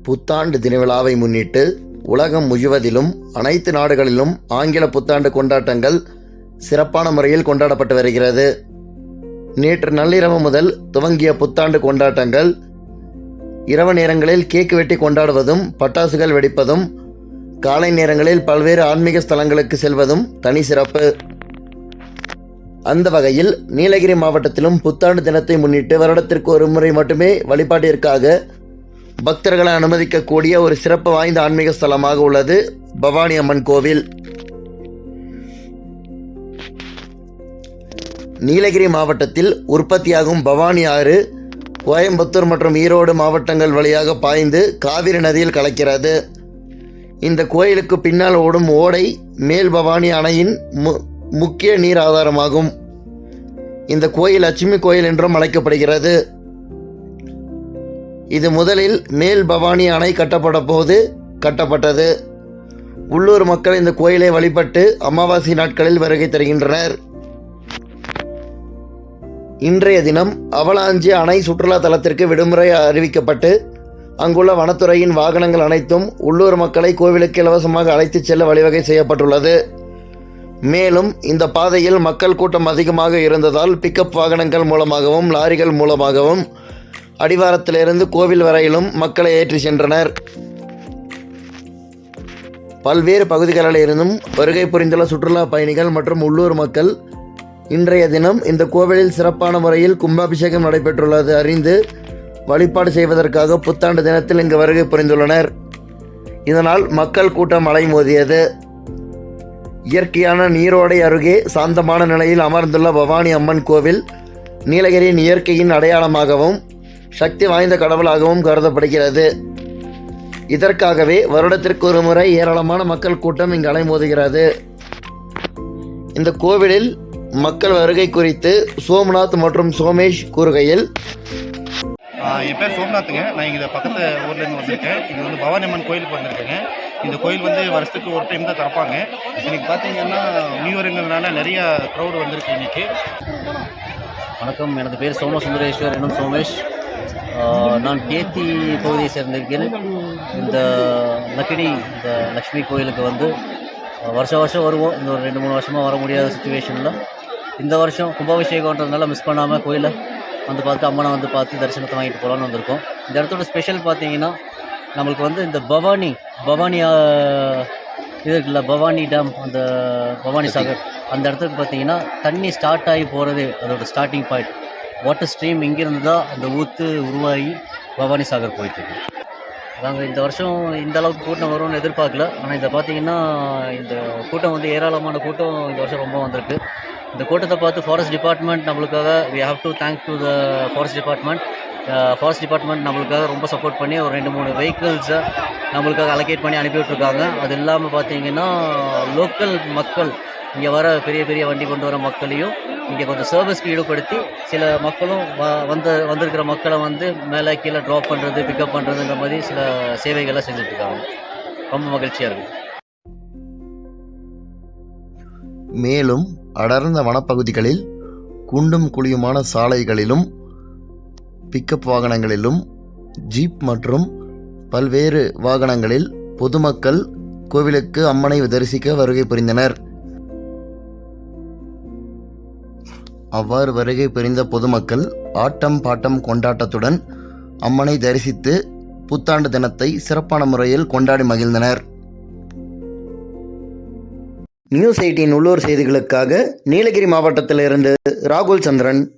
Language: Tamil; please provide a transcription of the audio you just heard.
புத்தாண்டு தினவிழாவை முன்னிட்டு உலகம் முழுவதிலும் அனைத்து நாடுகளிலும் ஆங்கில புத்தாண்டு கொண்டாட்டங்கள் சிறப்பான முறையில் கொண்டாடப்பட்டு வருகிறது. நேற்று நள்ளிரவு முதல் துவங்கிய புத்தாண்டு கொண்டாட்டங்கள் இரவு நேரங்களில் கேக் வெட்டி கொண்டாடுவதும், பட்டாசுகள் வெடிப்பதும், காலை நேரங்களில் பல்வேறு ஆன்மீக ஸ்தலங்களுக்கு செல்வதும் தனி சிறப்பு. அந்த வகையில் நீலகிரி மாவட்டத்திலும் புத்தாண்டு தினத்தை முன்னிட்டு வருடத்திற்கு ஒரு முறை மட்டுமே வழிபாட்டிற்காக பக்தர்களை அனுமதிக்கக்கூடிய ஒரு சிறப்பு வாய்ந்த ஆன்மீக ஸ்தலமாக உள்ளது பவானி அம்மன் கோவில். நீலகிரி மாவட்டத்தில் உற்பத்தியாகும் பவானி ஆறு கோயம்புத்தூர் மற்றும் ஈரோடு மாவட்டங்கள் வழியாக பாய்ந்து காவிரி நதியில் கலக்கிறது. இந்த கோயிலுக்கு பின்னால் ஓடும் ஓடை மேல் பவானி அணையின் முக்கிய நீர் ஆதாரமாகும். இந்த கோயில் லட்சுமி கோயில் என்றும் அழைக்கப்படுகிறது. இது முதலில் மேல் பவானி அணை கட்டப்பட்டது. உள்ளூர் மக்கள் இந்த கோயிலை வழிபட்டு அமாவாசை நாட்களில் வருகை தருகின்றனர். இன்றைய தினம் அவலாஞ்சி அணை சுற்றுலா தலத்திற்கு விடுமுறை அறிவிக்கப்பட்டு அங்குள்ள வனத்துறையின் வாகனங்கள் அனைத்தும் உள்ளூர் மக்களை கோவிலுக்கு இலவசமாக அழைத்துச் செல்ல வழிவகை செய்யப்பட்டுள்ளது. மேலும் இந்த பாதையில் மக்கள் கூட்டம் அதிகமாக இருந்ததால் பிக்கப் வாகனங்கள் மூலமாகவும் லாரிகள் மூலமாகவும் அடிவாரத்திலிருந்து கோவில் வரையிலும் மக்களை ஏற்றி சென்றனர். பல்வேறு பகுதிகளில் இருந்தும் வருகை புரிந்துள்ள சுற்றுலா பயணிகள் மற்றும் உள்ளூர் மக்கள் இன்றைய தினம் இந்த கோவிலில் சிறப்பான முறையில் கும்பாபிஷேகம் நடைபெற்றுள்ளது அறிந்து வழிபாடு செய்வதற்காக புத்தாண்டு தினத்தில் இங்கு வருகை புரிந்துள்ளனர். இதனால் மக்கள் கூட்டம் அலைமோதியது. இயற்கையான நீரோடை அருகே சாந்தமான நிலையில் அமர்ந்துள்ள பவானி அம்மன் கோவில் நீலகிரியின் இயற்கையின் அடையாளமாகவும் சக்தி வாய்ந்த கடவுளாகவும் கருதப்படுகிறது. இதற்காகவே வருடத்திற்கு ஒரு முறை ஏராளமான மக்கள் கூட்டம் இங்கு அலைமோதுகிறது. இந்த கோவிலில் மக்கள் வருகை குறித்து சோம்நாத் மற்றும் சோமேஷ் கூறுகையில், என் பேர் சோம்நாத்துங்க. நான் இங்கே பக்கத்து ஊர்லேருந்து வந்திருக்கேன். இது வந்து பவானி அம்மன் கோயிலுக்கு வந்திருக்கேங்க. இந்த கோயில் வந்து வருஷத்துக்கு ஒரு டைம் தான் திறப்பாங்க. இன்றைக்கி பார்த்தீங்கன்னா நியூ இயருங்கிறதுனால நிறையா க்ரௌடு வந்திருக்கு இன்றைக்கி. வணக்கம், எனது பேர் சோமசுந்தரேஸ்வர் எனும் சோமேஷ். நான் கேத்தி பகுதியை சேர்ந்திருக்கிறேன். இந்த லக்கிடி இந்த லக்ஷ்மி கோயிலுக்கு வந்து வருஷம் வருவோம். இந்த ஒரு 2-3 வருஷமாக வர முடியாத சுச்சுவேஷனில் இந்த வருஷம் கும்பாபிஷேகம்ன்றதுனால மிஸ் பண்ணாமல் கோயிலை வந்து பார்த்து அம்மனை வந்து பார்த்து தரிசனத்தை வாங்கிட்டு போகலான்னு வந்திருக்கோம். இந்த இடத்தோட ஸ்பெஷல் பார்த்தீங்கன்னா நம்மளுக்கு வந்து இந்த பவானி இது இருக்குல்ல, பவானி டேம், அந்த பவானி சாகர், அந்த இடத்துக்கு பார்த்தீங்கன்னா தண்ணி ஸ்டார்ட் ஆகி போகிறது அதோட ஸ்டார்டிங் பாயிண்ட். வாட்டர் ஸ்ட்ரீம் இங்கேருந்து தான் அந்த ஊற்று உருவாகி பவானி சாகர் போயிட்டுருக்கு. நாங்கள் இந்த வருஷம் இந்த அளவுக்கு கூட்டம் வரும்னு எதிர்பார்க்கல. ஆனால் இதை பார்த்தீங்கன்னா இந்த கூட்டம் வந்து ஏராளமான கூட்டம் இந்த வருஷம் ரொம்ப வந்திருக்கு. இந்த கூட்டத்தை பார்த்து ஃபாரஸ்ட் டிபார்ட்மெண்ட் நம்மளுக்காக we have to thank to the forest department நம்மளுக்காக ரொம்ப சப்போர்ட் பண்ணி ஒரு 2-3 வெஹிக்கிள்ஸை நம்மளுக்காக அலோகேட் பண்ணி அனுப்பிவிட்ருக்காங்க. அது இல்லாமல் பார்த்தீங்கன்னா லோக்கல் மக்கள், இங்கே வர பெரிய வண்டி கொண்டு வர மக்களையும் இங்கே கொஞ்சம் சர்வீஸ்க்கு ஈடுபடுத்தி சில மக்களும் வந்திருக்கிற மக்களை வந்து மேலே கீழே ட்ராப் பண்ணுறது, பிக்கப் பண்ணுறதுன்ற மாதிரி சில சேவைகள்லாம் செஞ்சுட்ருக்காங்க. ரொம்ப மகிழ்ச்சியாக இருக்குது. மேலும் அடர்ந்த வனப்பகுதிகளில் குண்டும் குழியுமான சாலைகளிலும் பிக்கப் வாகனங்களிலும் ஜீப் மற்றும் பல்வேறு வாகனங்களில் பொதுமக்கள் கோவிலுக்கு அம்மனை தரிசிக்க வருகை புரிந்தனர். அவ்வாறு வருகை புரிந்த பொதுமக்கள் ஆட்டம் பாட்டம் கொண்டாட்டத்துடன் அம்மனை தரிசித்து புத்தாண்டு தினத்தை சிறப்பான முறையில் கொண்டாடி மகிழ்ந்தனர். நியூஸ் 18 உள்ளூர் செய்திகளுக்காக நீலகிரி மாவட்டத்திலிருந்து ராகுல் சந்திரன்.